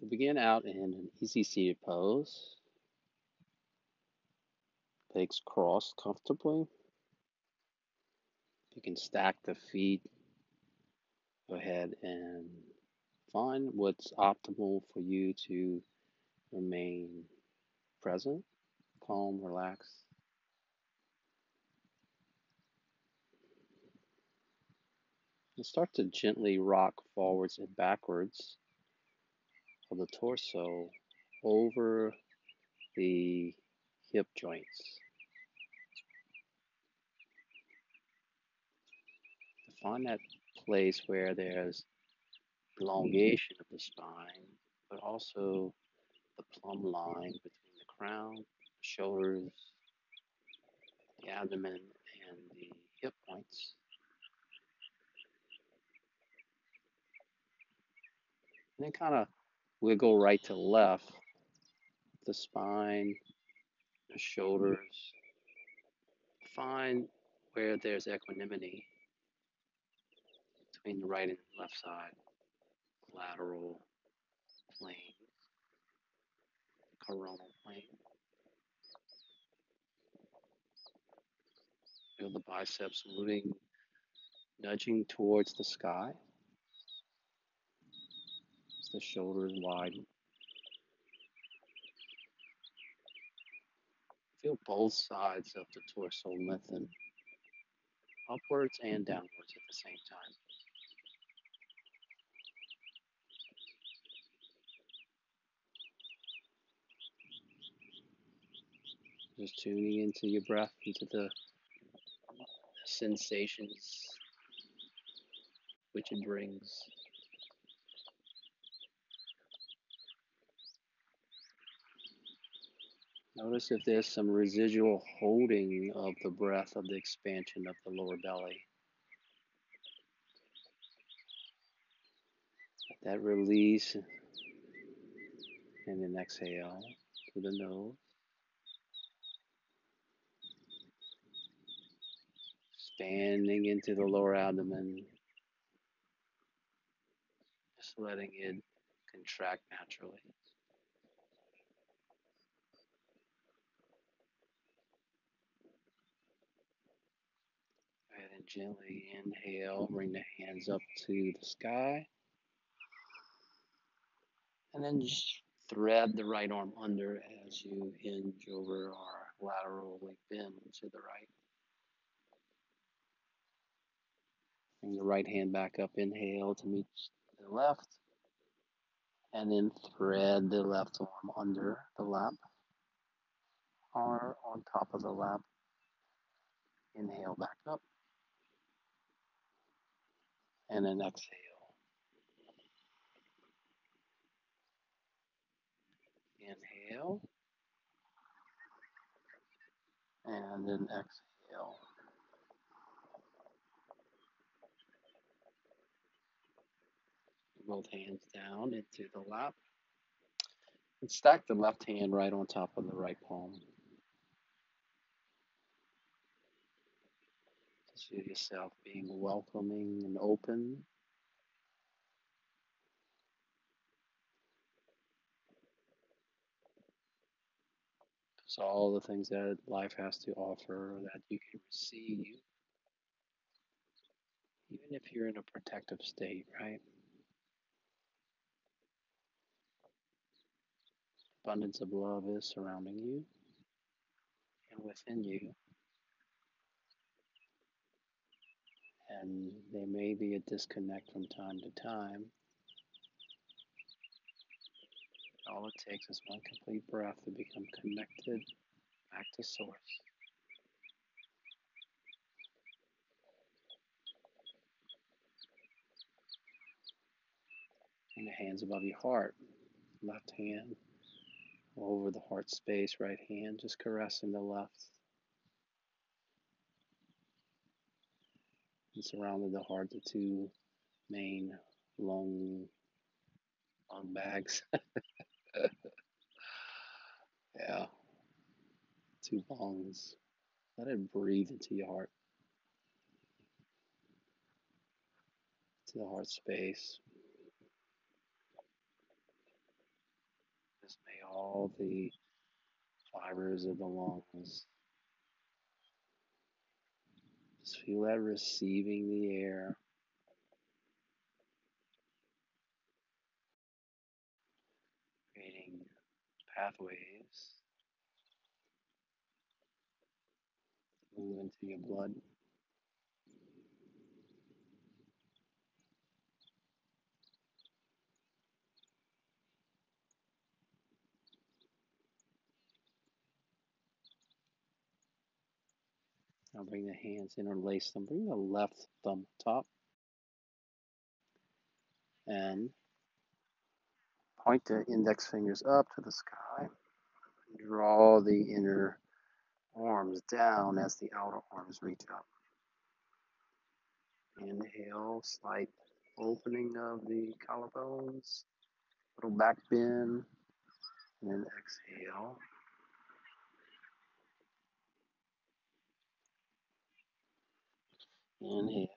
We begin out in an easy seated pose, legs crossed comfortably. You can stack the feet. Go ahead and find what's optimal for you to remain present, calm, relaxed. And start to gently rock forwards and backwards of the torso over the hip joints. Find that place where there's elongation of the spine, but also the plumb line between the crown, the shoulders, the abdomen, and the hip points. And then kind of wiggle right to left, the spine, the shoulders. Find where there's equanimity between the right and left side, lateral plane, coronal plane. Feel the biceps moving, nudging towards the sky as the shoulders widen. Feel both sides of the torso lengthen upwards and downwards at the same time. Just tuning into your breath, into the sensations which it brings. Notice if there's some residual holding of the breath of the expansion of the lower belly. That release and then exhale through the nose. Expanding into the lower abdomen, just letting it contract naturally. Go ahead and gently inhale, bring the hands up to the sky, and then just thread the right arm under as you hinge over or laterally bend to the right. Bring the right hand back up, inhale to meet the left, and then thread the left arm under the lap or on top of the lap. Inhale back up, and then exhale. Inhale, and then exhale. Both hands down into the lap. And stack the left hand right on top of the right palm. Just feel yourself being welcoming and open. So all the things that life has to offer that you can receive, even if you're in a protective state, right? Abundance of love is surrounding you and within you. And there may be a disconnect from time to time. All it takes is one complete breath to become connected back to source. And the hands above your heart, left hand over the heart space, right hand just caressing the left. And surrounding the heart, the two main lung bags. Yeah, two lungs. Let it breathe into your heart, to the heart space. all the fibers of the lungs. Just feel that receiving the air, creating pathways that move into your blood. Now bring the hands, interlace them. Bring the left thumb top and point the index fingers up to the sky. Draw the inner arms down as the outer arms reach up. Inhale, slight opening of the collarbones, little back bend, and then exhale. Inhale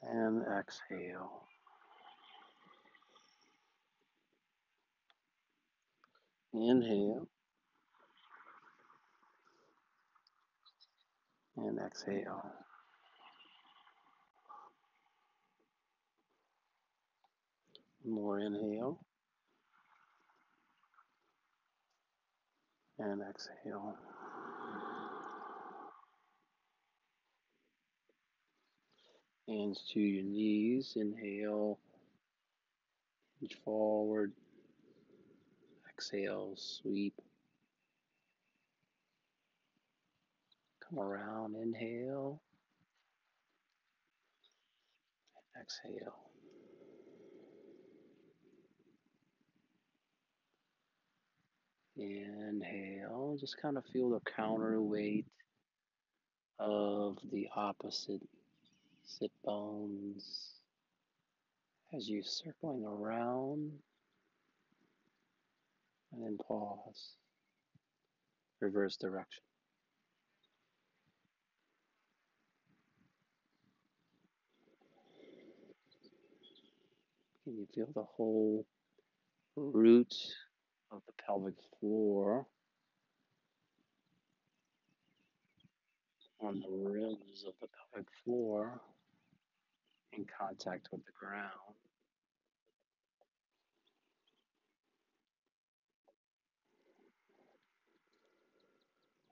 and exhale. Inhale and exhale. More inhale and exhale. Hands to your knees. Inhale, reach forward. Exhale, sweep. Come around. Inhale, exhale. Inhale, just kind of feel the counterweight of the opposite sit bones as you're circling around, and then pause. Reverse direction. Can you feel the whole root of the pelvic floor on the rims of the pelvic floor in contact with the ground?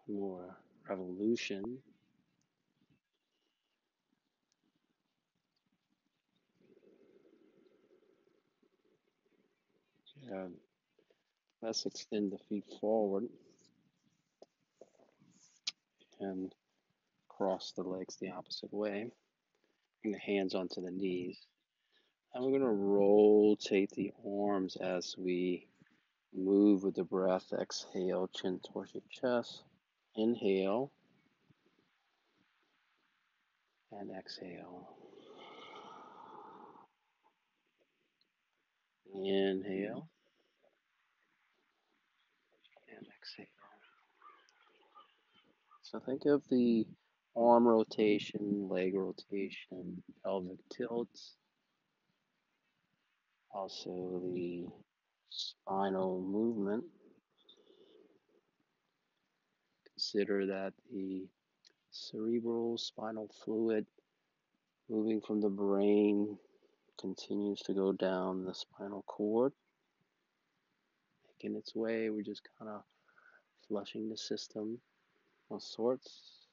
More revolution. And let's extend the feet forward and cross the legs the opposite way. Bring the hands onto the knees. And we're going to rotate the arms as we move with the breath. Exhale, chin towards your chest. Inhale and exhale. Inhale and exhale. So think of the arm rotation, leg rotation, pelvic tilts, also the spinal movement. Consider that the cerebral spinal fluid moving from the brain continues to go down the spinal cord, making its way. We're just kind of flushing the system of sorts.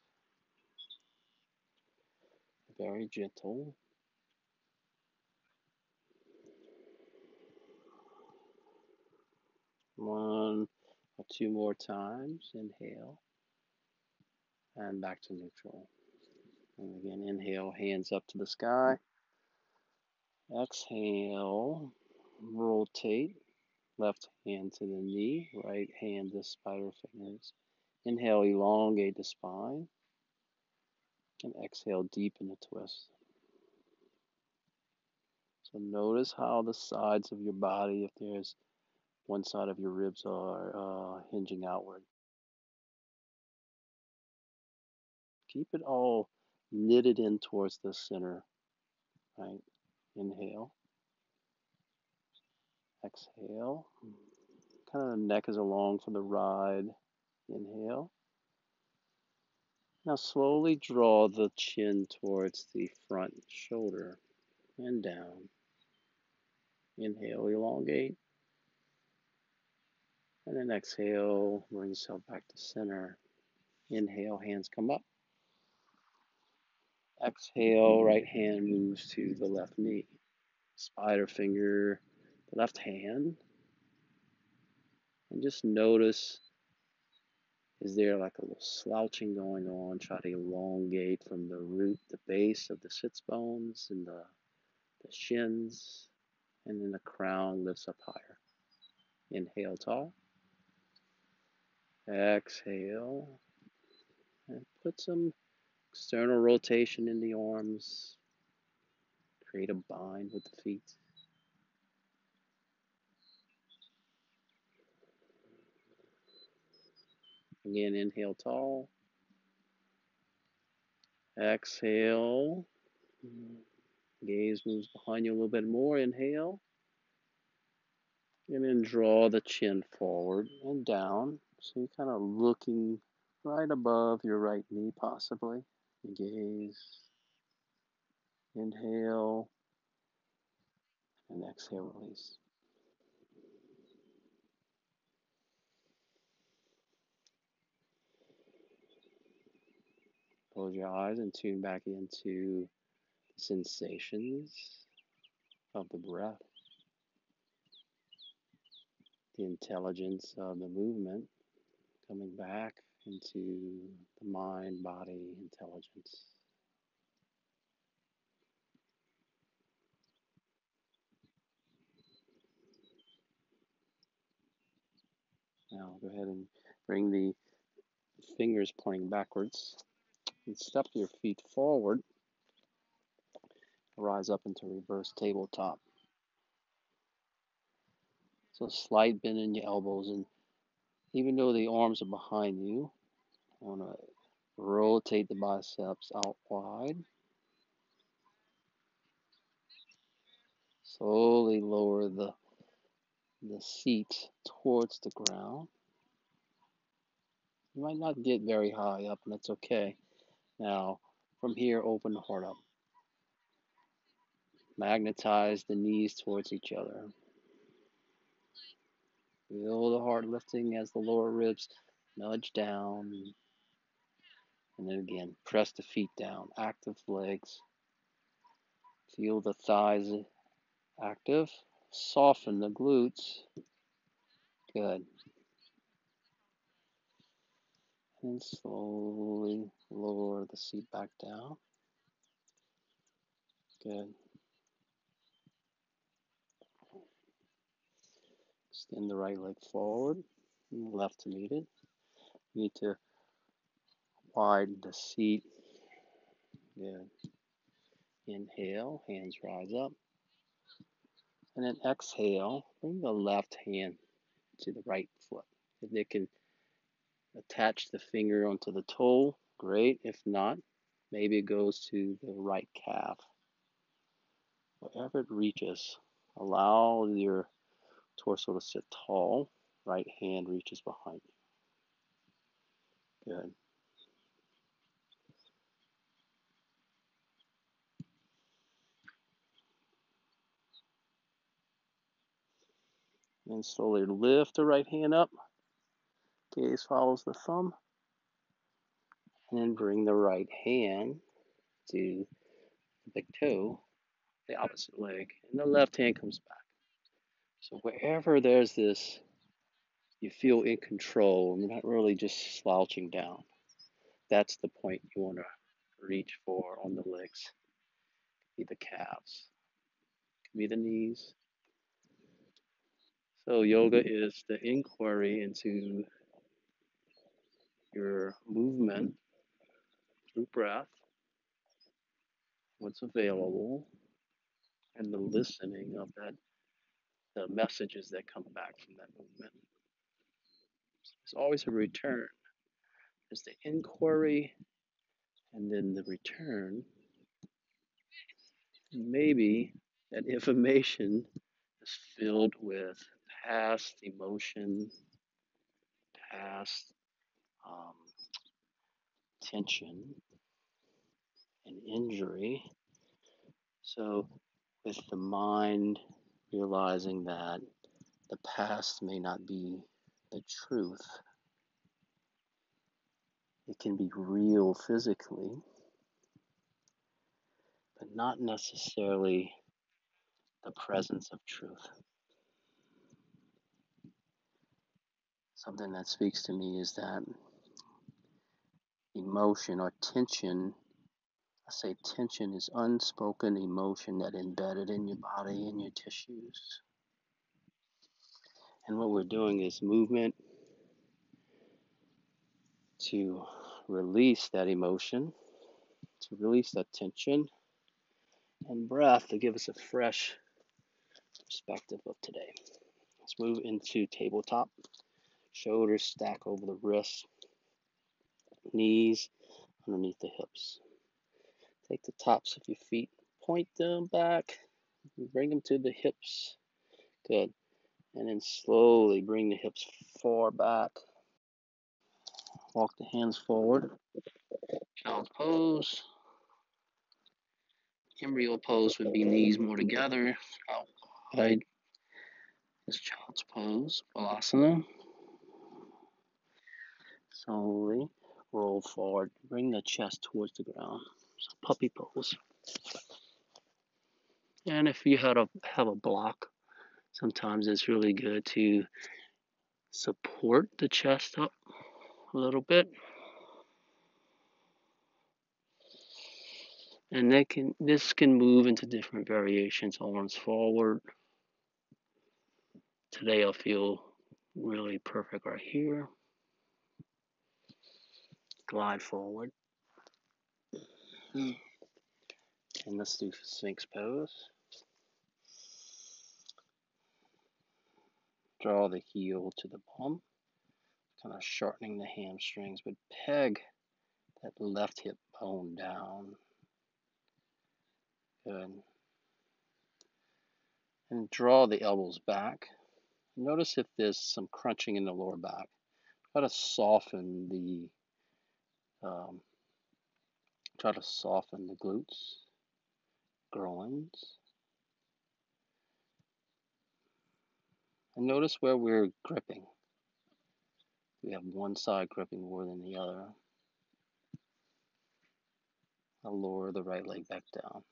Very gentle. One or two more times. Inhale and back to neutral. And again, inhale, hands up to the sky. Exhale, rotate. Left hand to the knee, right hand to spider fingers. Inhale, elongate the spine. And exhale, deepen the twist. So notice how the sides of your body, if there's one side of your ribs are hinging outward. Keep it all knitted in towards the center, right? Inhale. Exhale. Kind of the neck is along for the ride. Inhale. Now slowly draw the chin towards the front shoulder and down. Inhale, elongate. And then exhale, bring yourself back to center. Inhale, hands come up. Exhale, right hand moves to the left knee. Spider finger, the left hand. And just notice, is there like a little slouching going on? Try to elongate from the root, the base of the sits bones and the shins. And then the crown lifts up higher. Inhale tall. Exhale. And put some external rotation in the arms. Create a bind with the feet. Again, inhale tall. Exhale. Gaze moves behind you a little bit more. Inhale. And then draw the chin forward and down. So you're kind of looking right above your right knee, possibly. Gaze. Inhale. And exhale, release. Close your eyes and tune back into the sensations of the breath, the intelligence of the movement coming back into the mind body intelligence. Now go ahead and bring the fingers pointing backwards and step your feet forward. Rise up into reverse tabletop. So slight bend in your elbows, and even though the arms are behind you, I want to rotate the biceps out wide. Slowly lower the seat towards the ground. You might not get very high up, and that's okay. Now, from here, open the heart up. Magnetize the knees towards each other. Feel the heart lifting as the lower ribs nudge down. And then again, press the feet down. Active legs. Feel the thighs active. Soften the glutes. Good. And slowly lower the seat back down. Good. Extend the right leg forward, and left to meet it. You need to widen the seat. Good. Inhale, hands rise up. And then exhale, bring the left hand to the right foot. If they can attach the finger onto the toe, great. If not, maybe it goes to the right calf. Wherever it reaches, allow your torso to sit tall. Right hand reaches behind you. Good. And slowly lift the right hand up. Gaze follows the thumb. And then bring the right hand to the big toe, the opposite leg. And the left hand comes back. So wherever there's this, you feel in control and you're not really just slouching down. That's the point you want to reach for on the legs. Be the calves, be the knees. So yoga is the inquiry into your movement through breath, what's available, and the listening of that, the messages that come back from that movement. There's always a return. There's the inquiry and then the return. Maybe that information is filled with past emotion, past um, tension, and injury. So, with the mind realizing that the past may not be the truth, it can be real physically, but not necessarily the presence of truth. Something that speaks to me is that emotion or tension, I say tension is unspoken emotion that embedded in your body and your tissues. And what we're doing is movement to release that emotion, to release that tension, and breath to give us a fresh perspective of today. Let's move into tabletop. Shoulders stack over the wrists, knees underneath the hips. Take the tops of your feet, point them back, bring them to the hips. Good. And then slowly bring the hips far back. Walk the hands forward. Child's pose. Embryo pose would be knees more together. Out wide is child's pose. Balasana. Slowly roll forward. Bring the chest towards the ground. So puppy pose. And if you have a block, sometimes it's really good to support the chest up a little bit. And this can move into different variations. Arms forward. Today I'll feel really perfect right here. Glide forward. And let's do Sphinx pose. Draw the heel to the palm, kind of shortening the hamstrings, but peg that left hip bone down. Good. And draw the elbows back. Notice if there's some crunching in the lower back. Try to soften the glutes, groins. And notice where we're gripping. We have one side gripping more than the other. I'll lower the right leg back down.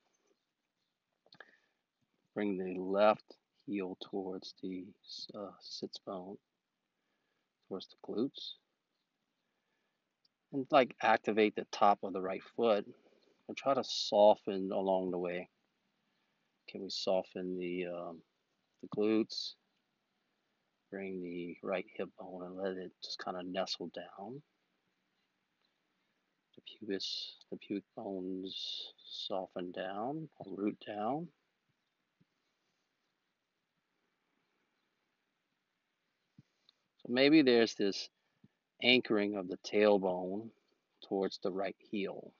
Bring the left heel towards the sits bone, towards the glutes. And activate the top of the right foot and try to soften along the way. Can we soften the glutes? Bring the right hip bone and let it just kind of nestle down. The pubic bones soften down, or root down. So maybe there's this anchoring of the tailbone towards the right heel.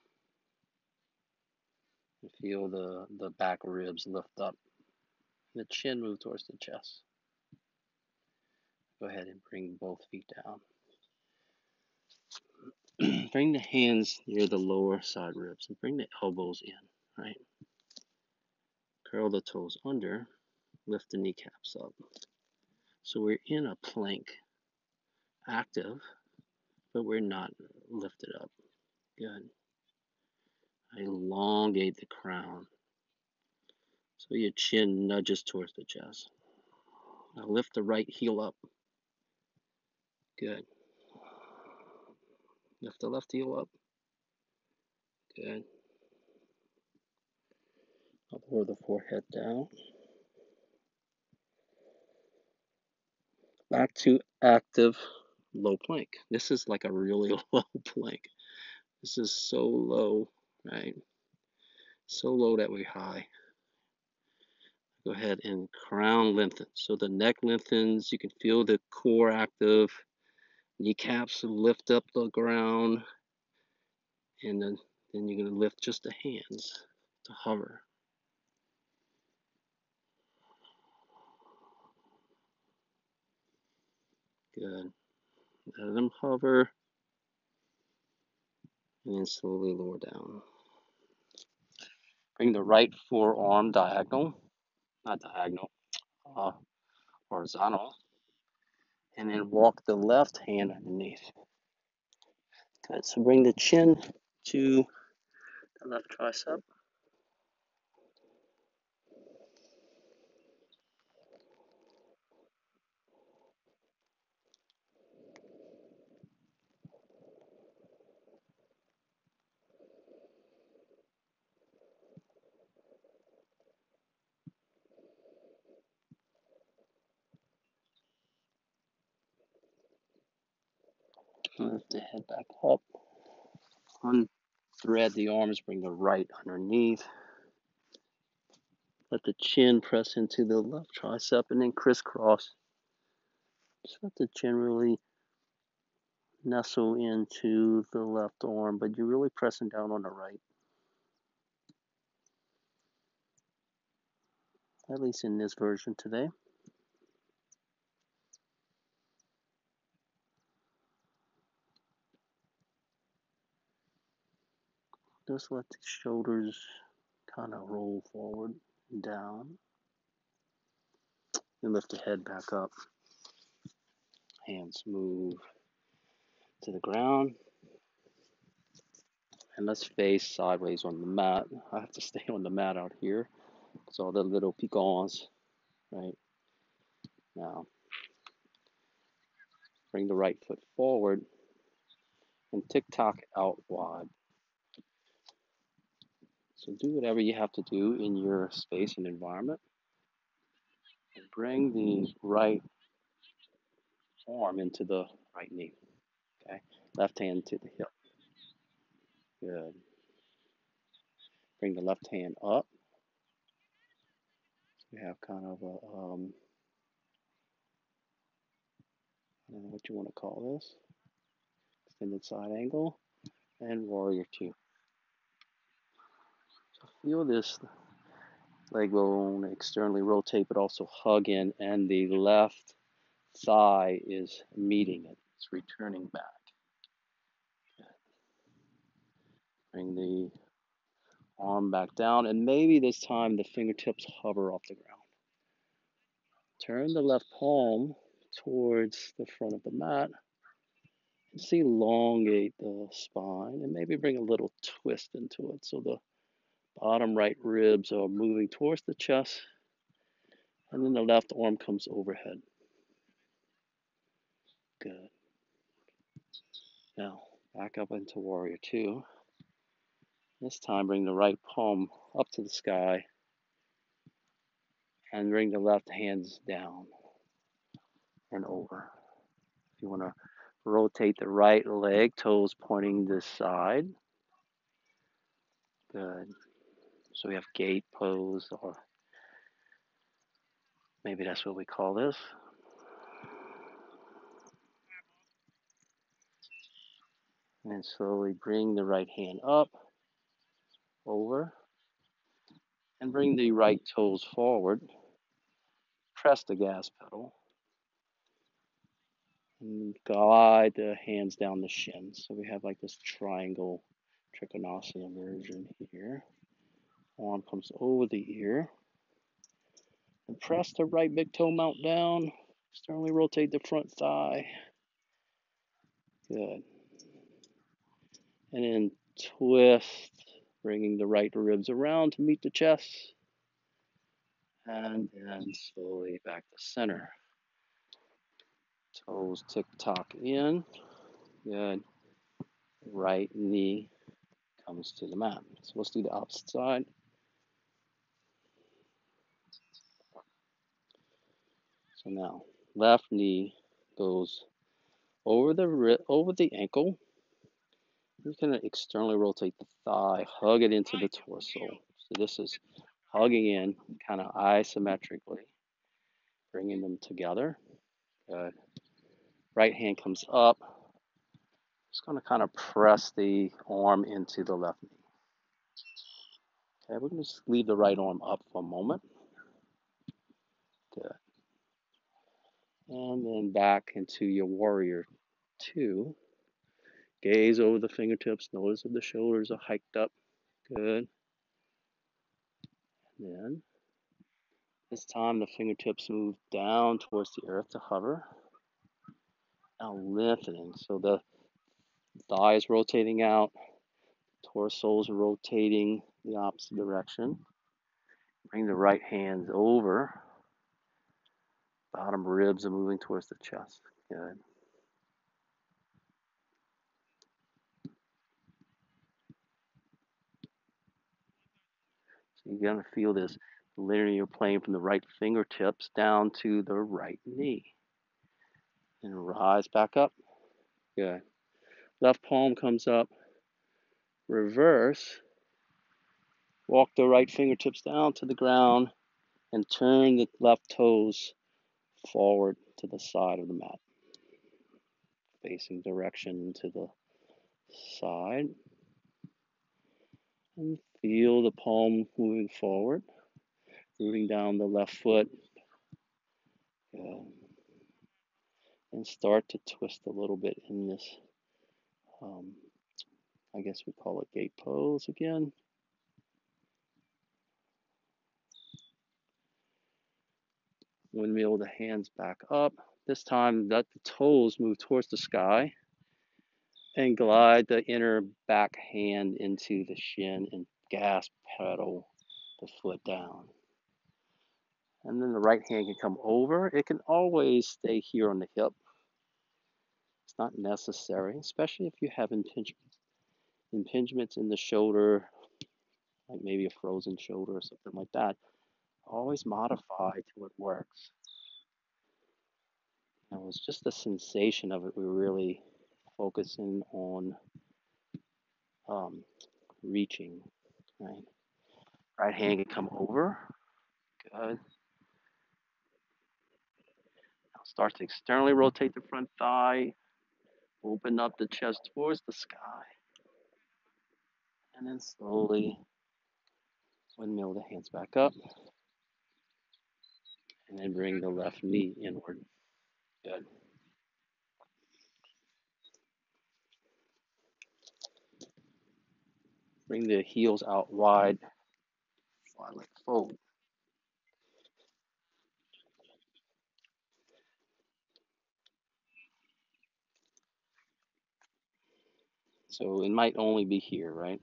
You feel the back ribs lift up. The chin move towards the chest. Go ahead and bring both feet down. Bring the hands near the lower side ribs and bring the elbows in, right? Curl the toes under, lift the kneecaps up. So we're in a plank, active, but we're not lifted up. Good. Elongate the crown so your chin nudges towards the chest. Now lift the right heel up. Good. Lift the left heel up. Good. I'll lower the forehead down. Back to active low plank. This is like a really low plank. This is so low, right? So low that we're high. Go ahead and crown lengthen. So the neck lengthens. You can feel the core active. Kneecaps lift up the ground. And then you're going to lift just the hands to hover. Good. Let them hover and then slowly lower down. Bring the right forearm diagonal, not diagonal, uh, horizontal, and then walk the left hand underneath. Good. So bring the chin to the left tricep. Lift the head back up. Unthread the arms, bring the right underneath. Let the chin press into the left tricep and then crisscross. Just let the chin really nestle into the left arm, but you're really pressing down on the right. At least in this version today. Just let the shoulders kind of roll forward and down. And lift the head back up. Hands move to the ground. And let's face sideways on the mat. I have to stay on the mat out here because all the little pecans, right? Now, bring the right foot forward and tick-tock out wide. So do whatever you have to do in your space and environment. And bring the right arm into the right knee. Okay, left hand to the hip. Good. Bring the left hand up. So we have kind of a, I don't know what you want to call this, extended side angle, and warrior two. So feel this leg bone externally rotate, but also hug in, and the left thigh is meeting it. It's returning back. Bring the arm back down, and maybe this time the fingertips hover off the ground. Turn the left palm towards the front of the mat. And see, elongate the spine, and maybe bring a little twist into it. So the bottom right ribs are moving towards the chest, and then the left arm comes overhead. Good. Now, back up into warrior two. This time, bring the right palm up to the sky, and bring the left hands down and over. If you want to rotate the right leg, toes pointing this side. Good. So we have gate pose, or maybe that's what we call this. And slowly bring the right hand up, over, and bring the right toes forward. Press the gas pedal. And glide the hands down the shins. So we have like this triangle trikonasana version here. Arm comes over the ear. And press the right big toe mount down. Externally rotate the front thigh. Good. And then twist, bringing the right ribs around to meet the chest. And then slowly back to center. Toes tick-tock in. Good. Right knee comes to the mat. So let's do the opposite side. So now, left knee goes over the ankle. You can externally rotate the thigh, hug it into the torso. So this is hugging in, kind of isometrically, bringing them together. Good. Right hand comes up. Just going to kind of press the arm into the left knee. Okay, we're going to just leave the right arm up for a moment. Good. And then back into your warrior two. Gaze over the fingertips. Notice if the shoulders are hiked up. Good. And then this time the fingertips move down towards the earth to hover. Now lengthening. So the thighs rotating out, torsos rotating the opposite direction. Bring the right hands over. Bottom ribs are moving towards the chest. Good. So you're going to feel this linear plane from the right fingertips down to the right knee. And rise back up. Good. Left palm comes up. Reverse. Walk the right fingertips down to the ground and turn the left toes forward to the side of the mat. Facing direction to the side. And feel the palm moving forward. Moving down the left foot. Good. And start to twist a little bit in this, I guess we call it gate pose again. Windmill the hands back up. This time let the toes move towards the sky and glide the inner back hand into the shin and gas pedal the foot down. And then the right hand can come over. It can always stay here on the hip. It's not necessary, especially if you have impingements in the shoulder, like maybe a frozen shoulder or something like that. Always modify till it works. And it was just the sensation of it we were really focusing on reaching. Right? Right hand can come over. Good. Now start to externally rotate the front thigh. Open up the chest towards the sky. And then slowly windmill the hands back up. And then bring the left knee inward. Good. Bring the heels out wide like fold. So it might only be here, right?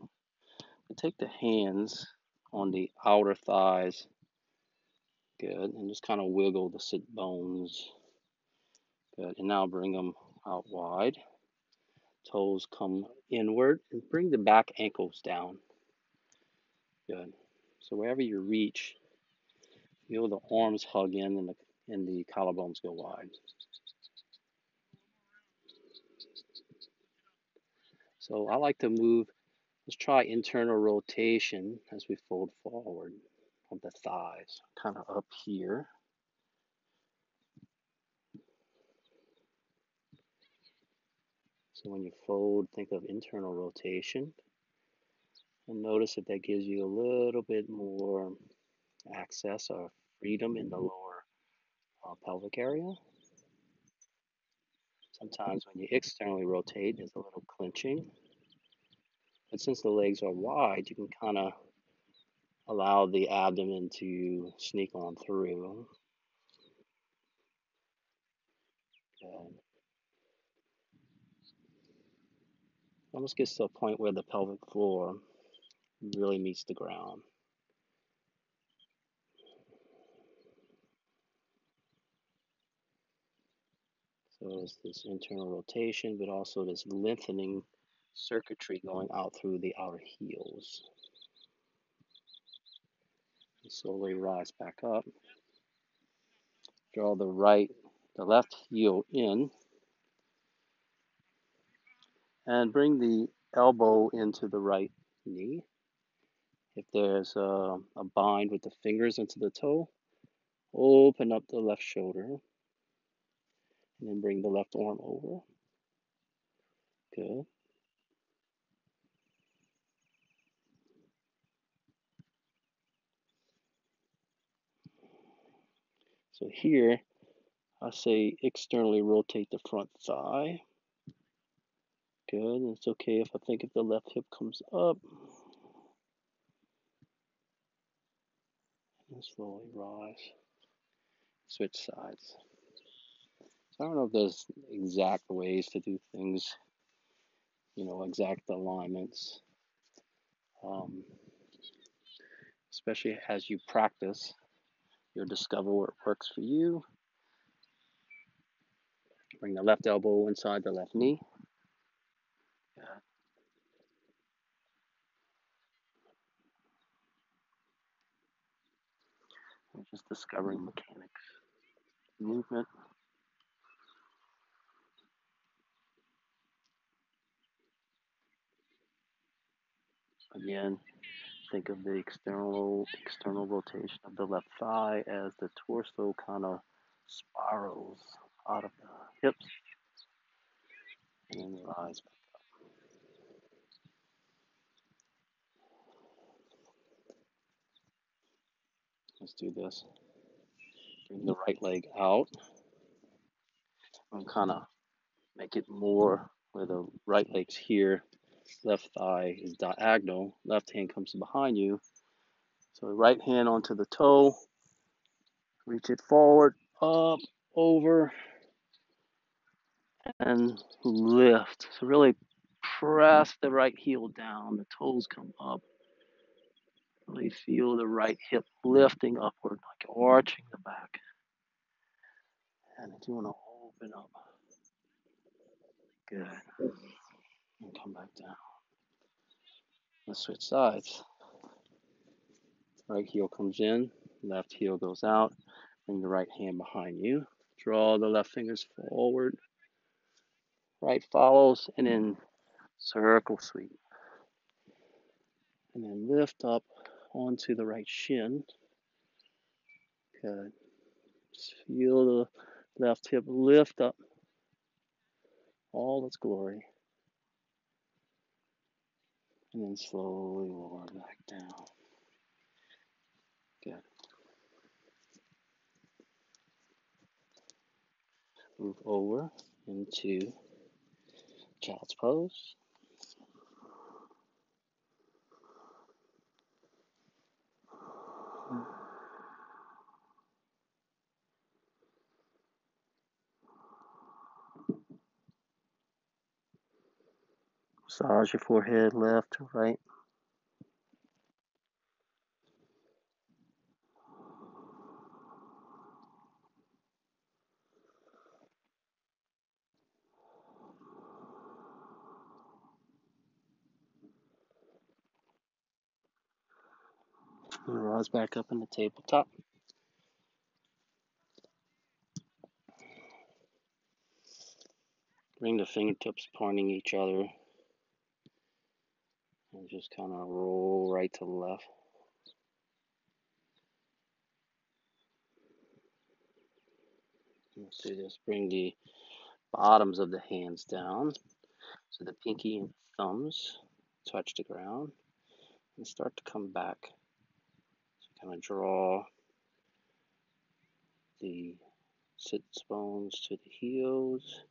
But take the hands on the outer thighs. Good. And just kind of wiggle the sit bones. Good. And now bring them out wide. Toes come inward and bring the back ankles down. Good. So wherever you reach, feel the arms hug in and the collarbones go wide. So I like to move. Let's try internal rotation as we fold forward of the thighs, kind of up here. So when you fold, think of internal rotation. And notice if that gives you a little bit more access or freedom in the lower pelvic area. Sometimes when you externally rotate, there's a little clenching. But since the legs are wide, you can kind of allow the abdomen to sneak on through. Good. Almost gets to a point where the pelvic floor really meets the ground. So it's this internal rotation, but also this lengthening circuitry going out through the outer heels. And slowly rise back up. Draw the left heel in, and bring the elbow into the right knee. If there's a bind with the fingers into the toe, open up the left shoulder, and then bring the left arm over. Good. So here, I say externally rotate the front thigh. Good. And it's okay if I think if the left hip comes up. And slowly rise. Switch sides. So I don't know if there's exact ways to do things, exact alignments. Especially as you practice, you'll discover what works for you. Bring the left elbow inside the left knee. Yeah. We're just discovering mechanics, movement. Again, think of the external rotation of the left thigh as the torso kind of spirals out of the hips and then rise. Let's do this. Bring the right leg out and kind of make it more where the right leg's here, left thigh is diagonal, left hand comes behind you. So the right hand onto the toe, reach it forward, up, over, and lift. So really press the right heel down, the toes come up. Really feel the right hip lifting upward, like arching the back. And if you want to open up, good. And come back down. Let's switch sides. Right heel comes in, left heel goes out. Bring the right hand behind you. Draw the left fingers forward. Right follows, and then circle sweep. And then lift up onto the right shin. Good. Just feel the left hip lift up all its glory. And then slowly lower back down. Good. Move over into child's pose. Massage your forehead left to right. And rise back up in the tabletop. Bring the fingertips pointing each other. And just kind of roll right to left. Let's do this. Bring the bottoms of the hands down so the pinky and thumbs touch the ground and start to come back. So kind of draw the sits bones to the heels.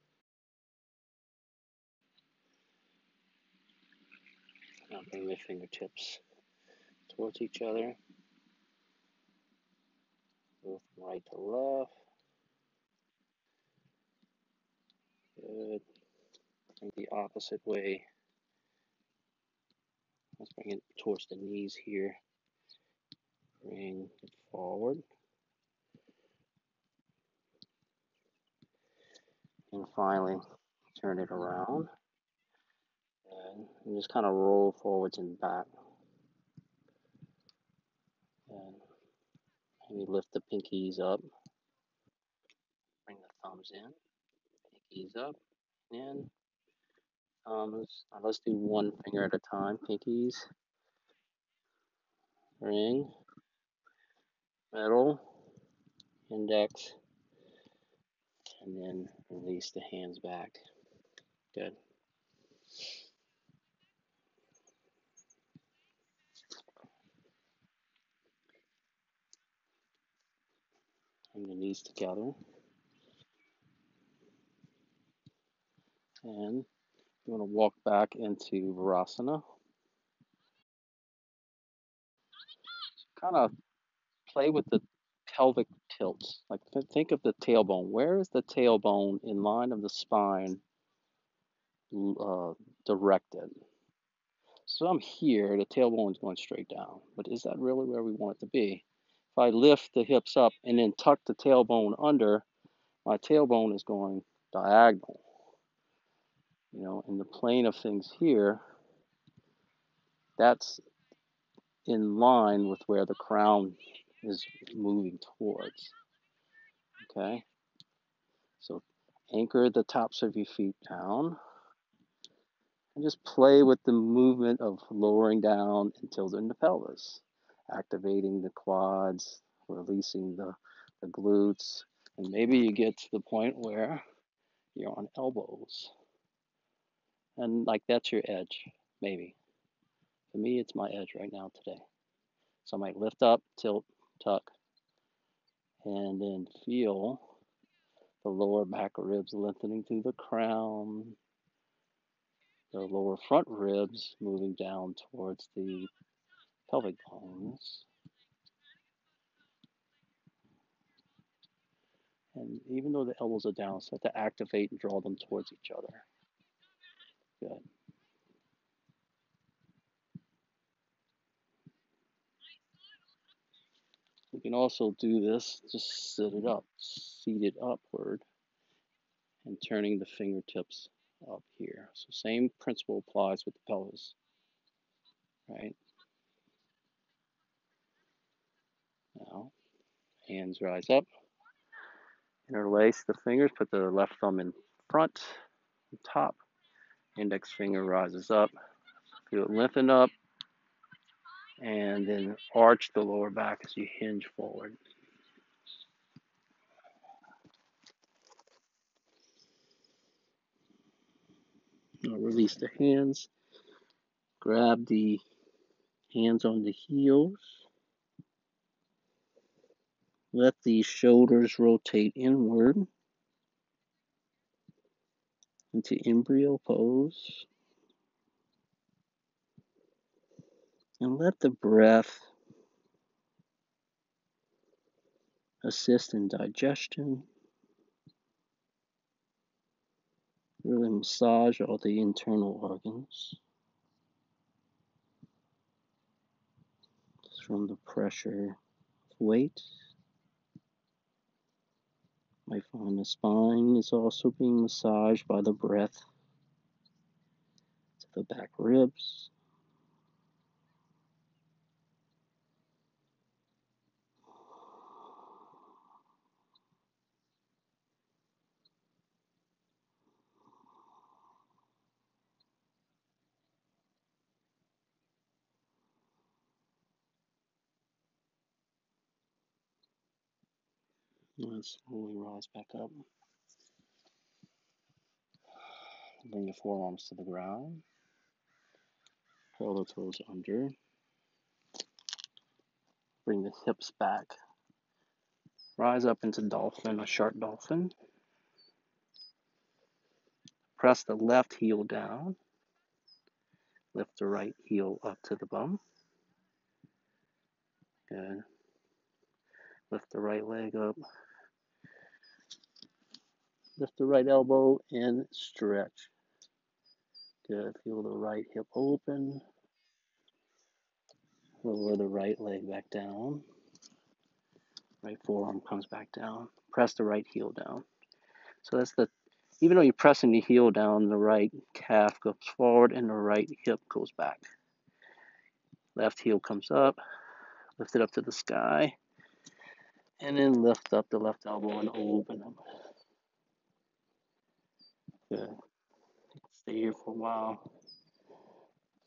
Now bring the fingertips towards each other. Go from right to left. Good. Bring the opposite way. Let's bring it towards the knees here. Bring it forward. And finally, turn it around. And just kind of roll forwards and back. And maybe lift the pinkies up. Bring the thumbs in. Pinkies up. In. Thumbs. Now let's do one finger at a time. Pinkies. Ring. Middle. Index. And then release the hands back. Good. Bring the knees together. And you want to walk back into Virasana. Kind of play with the pelvic tilts. Like think of the tailbone. Where is the tailbone in line of the spine uh, directed? So I'm here, the tailbone is going straight down, but is that really where we want it to be? If I lift the hips up and then tuck the tailbone under, my tailbone is going diagonal. In the plane of things here, that's in line with where the crown is moving towards. Okay, so anchor the tops of your feet down and just play with the movement of lowering down and tilting the pelvis, activating the quads, releasing the glutes, and maybe you get to the point where you're on elbows. And like that's your edge, maybe. For me, it's my edge right now today. So I might lift up, tilt, tuck, and then feel the lower back ribs lengthening through the crown, the lower front ribs moving down towards the pelvic bones. And even though the elbows are down, start to activate and draw them towards each other. Good. We can also do this, just sit it up, seated upward, and turning the fingertips up here. So same principle applies with the pelvis, right? Now, hands rise up, interlace the fingers, put the left thumb in front, top, index finger rises up, feel it lengthen up, and then arch the lower back as you hinge forward. Now release the hands, grab the hands on the heels, let the shoulders rotate inward into embryo pose, and let the breath assist in digestion. Really massage all the internal organs from the pressure of weight. I find the spine is also being massaged by the breath to the back ribs. And slowly rise back up. Bring the forearms to the ground. Curl the toes under. Bring the hips back. Rise up into dolphin, a sharp dolphin. Press the left heel down. Lift the right heel up to the bum. Good. Lift the right leg up. Lift the right elbow and stretch. Good. Feel the right hip open. Lower the right leg back down. Right forearm comes back down. Press the right heel down. So even though you're pressing the heel down, the right calf goes forward and the right hip goes back. Left heel comes up. Lift it up to the sky. And then lift up the left elbow and open up. Good. Stay here for a while.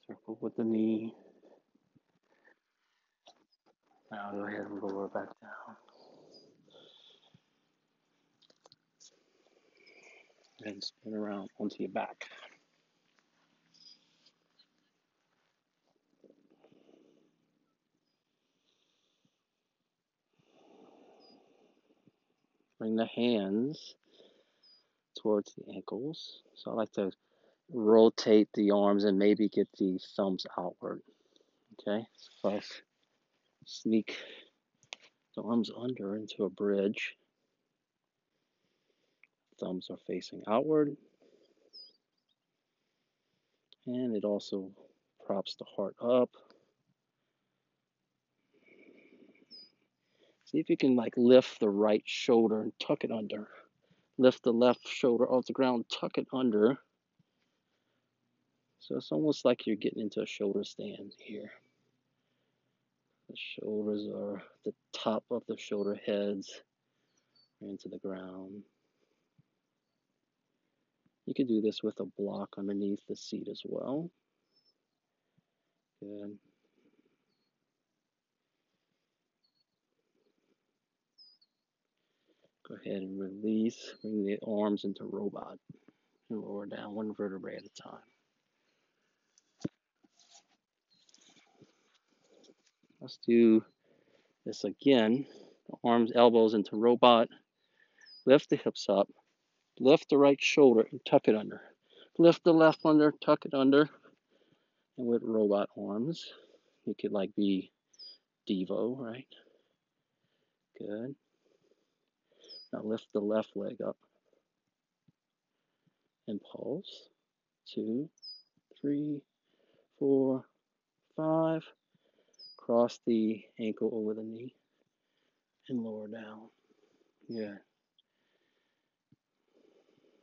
Circle with the knee. Now go ahead and lower back down. And spin around onto your back. Bring the hands towards the ankles. So I like to rotate the arms and maybe get the thumbs outward. Okay, so I sneak the arms under into a bridge. Thumbs are facing outward, and it also props the heart up. See if you can like lift the right shoulder and tuck it under. Lift the left shoulder off the ground, tuck it under. So it's almost like you're getting into a shoulder stand here. The shoulders are the top of the shoulder heads into the ground. You could do this with a block underneath the seat as well. Good. Go ahead and release. Bring the arms into robot and lower down one vertebrae at a time. Let's do this again. Arms, elbows into robot. Lift the hips up. Lift the right shoulder and tuck it under. Lift the left under, tuck it under. And with robot arms, you could like be Devo, right? Good. Now lift the left leg up and pulse. 2, 3, 4, 5. Cross the ankle over the knee and lower down. Yeah.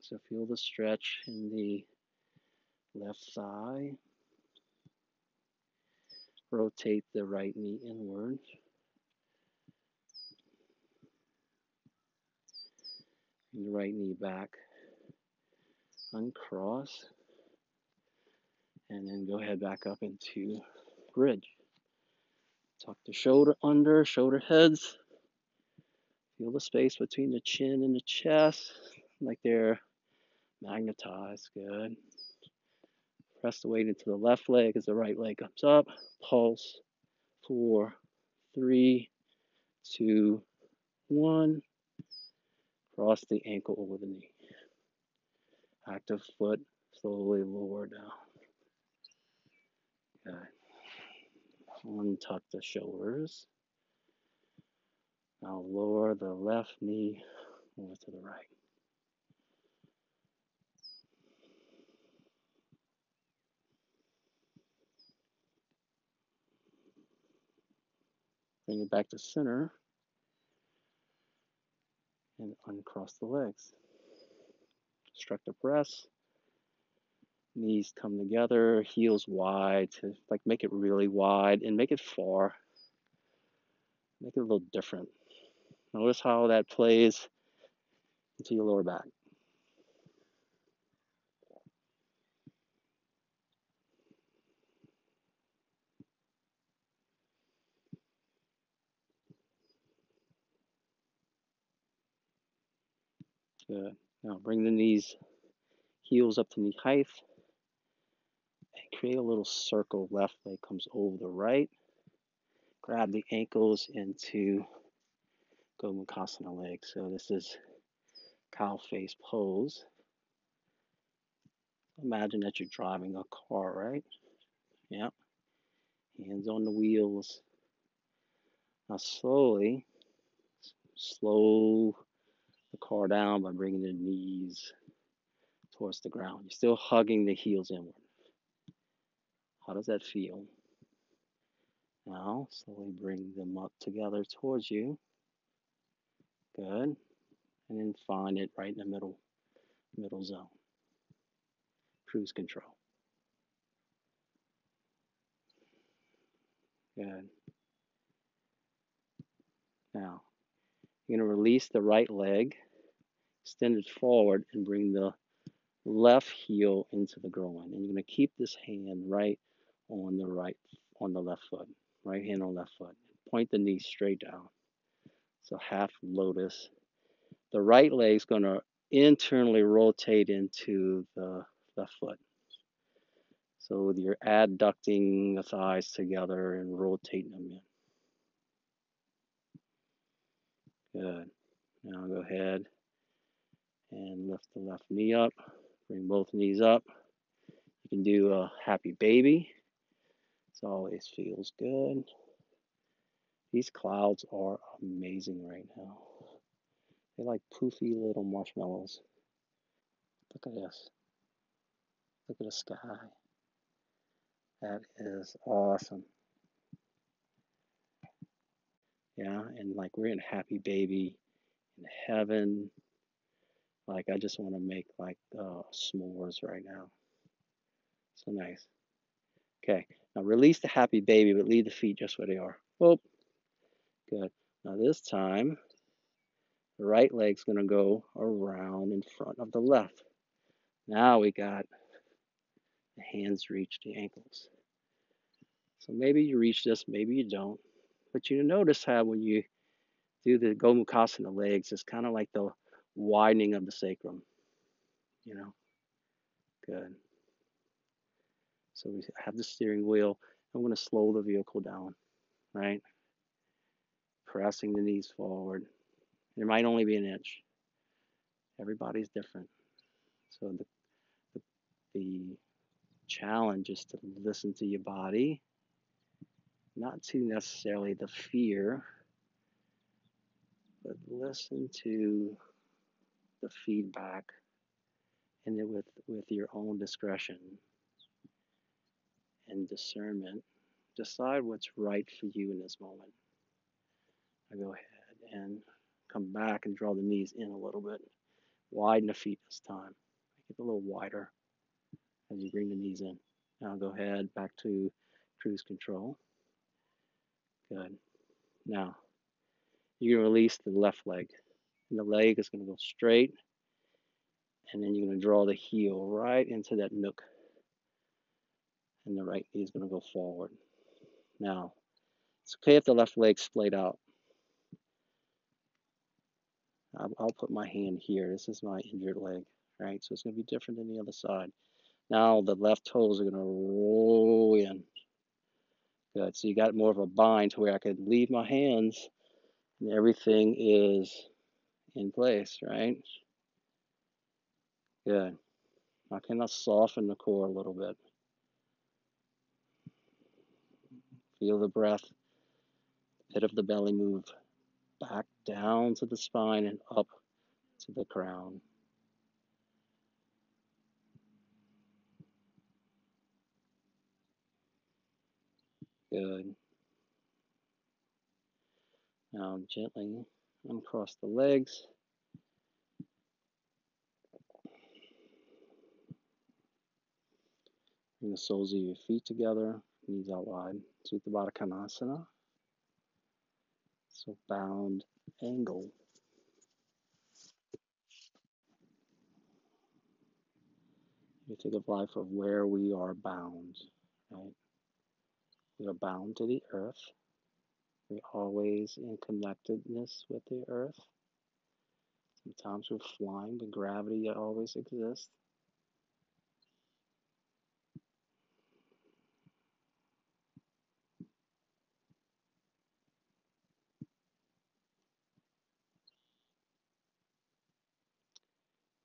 So feel the stretch in the left thigh. Rotate the right knee inward. Bring the right knee back. Uncross. And then go ahead back up into bridge. Tuck the shoulder under, shoulder heads. Feel the space between the chin and the chest, like they're magnetized. Good. Press the weight into the left leg as the right leg comes up. Pulse. 4, 3, 2, 1. Cross the ankle over the knee. Active foot, slowly lower down. Good. Untuck the shoulders. Now lower the left knee over to the right. Bring it back to center and uncross the legs. Construct the press. Knees come together, heels wide to like make it really wide and make it far. Make it a little different. Notice how that plays into your lower back. Good. Now bring the knees, heels up to knee height. And create a little circle. Left leg comes over the right. Grab the ankles into Gomukhasana leg. So this is cow face pose. Imagine that you're driving a car, right? Yep. Hands on the wheels. Now slowly, slow the car down by bringing the knees towards the ground. You're still hugging the heels inward. How does that feel? Now, slowly bring them up together towards you. Good. And then find it right in the middle zone. Cruise control. Good. Now, you're going to release the right leg, extend it forward, and bring the left heel into the groin. And you're going to keep this hand right on the left foot. Right hand on left foot. Point the knee straight down. So half lotus. The right leg's going to internally rotate into the left foot. So you're adducting the thighs together and rotating them in. Good. Now go ahead And lift the left knee up. Bring both knees up. You can do a happy baby. It always feels good. These clouds are amazing right now. They're like poofy little marshmallows. Look at this. Look at the sky. That is awesome. Yeah, and like we're in happy baby in heaven. Like I just want to make like s'mores right now. So nice. Okay, now release the happy baby, but leave the feet just where they are. Oh, good. Now this time, the right leg's gonna go around in front of the left. Now we got the hands reach the ankles. So maybe you reach this, maybe you don't. But you notice how when you do the Gomukhasana legs, it's kind of like the widening of the sacrum, you know? Good. So we have the steering wheel. I'm going to slow the vehicle down, right? Pressing the knees forward. It might only be an inch. Everybody's different. So the challenge is to listen to your body, not to necessarily the fear, but listen to the feedback and then with your own discretion and discernment, decide what's right for you in this moment. I go ahead and come back and draw the knees in a little bit. Widen the feet this time. Make it a little wider as you bring the knees in. Now go ahead back to cruise control. Good. Now you're going to release the left leg. And the leg is going to go straight. And then you're going to draw the heel right into that nook. And the right knee is going to go forward. Now, it's okay if the left leg's splayed out. I'll put my hand here. This is my injured leg, right? So it's going to be different than the other side. Now the left toes are going to roll in. Good. So you got more of a bind to where I could leave my hands and everything is in place, right? Good. Now can I soften the core a little bit? Feel the breath, pit of the belly move back down to the spine and up to the crown. Good. Now gently uncross the legs. Bring the soles of your feet together, knees out wide. Supta Baddha Konasana. So bound angle. You think of life of where we are bound, right? We are bound to the earth. We're always in connectedness with the earth. Sometimes we're flying, but gravity always exists.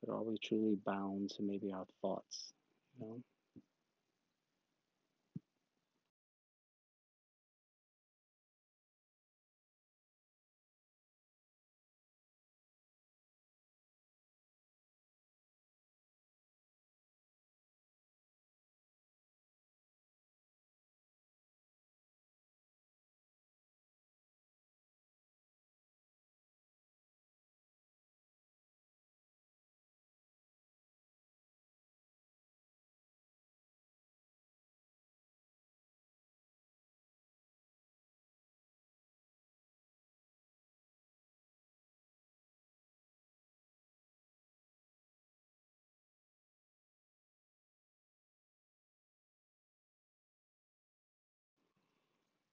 But are we truly bound to maybe our thoughts? You know?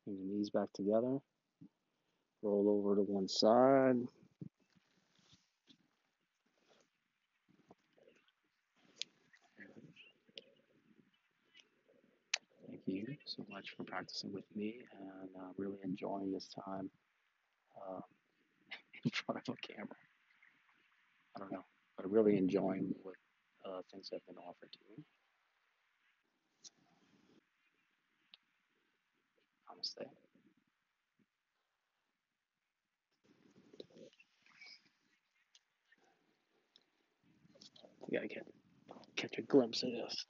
Bring the knees back together. Roll over to one side. Thank you so much for practicing with me and really enjoying this time uh, in front of a camera. I don't know. but really enjoying what things have been offered to me. Namaste. You gotta catch a glimpse of this.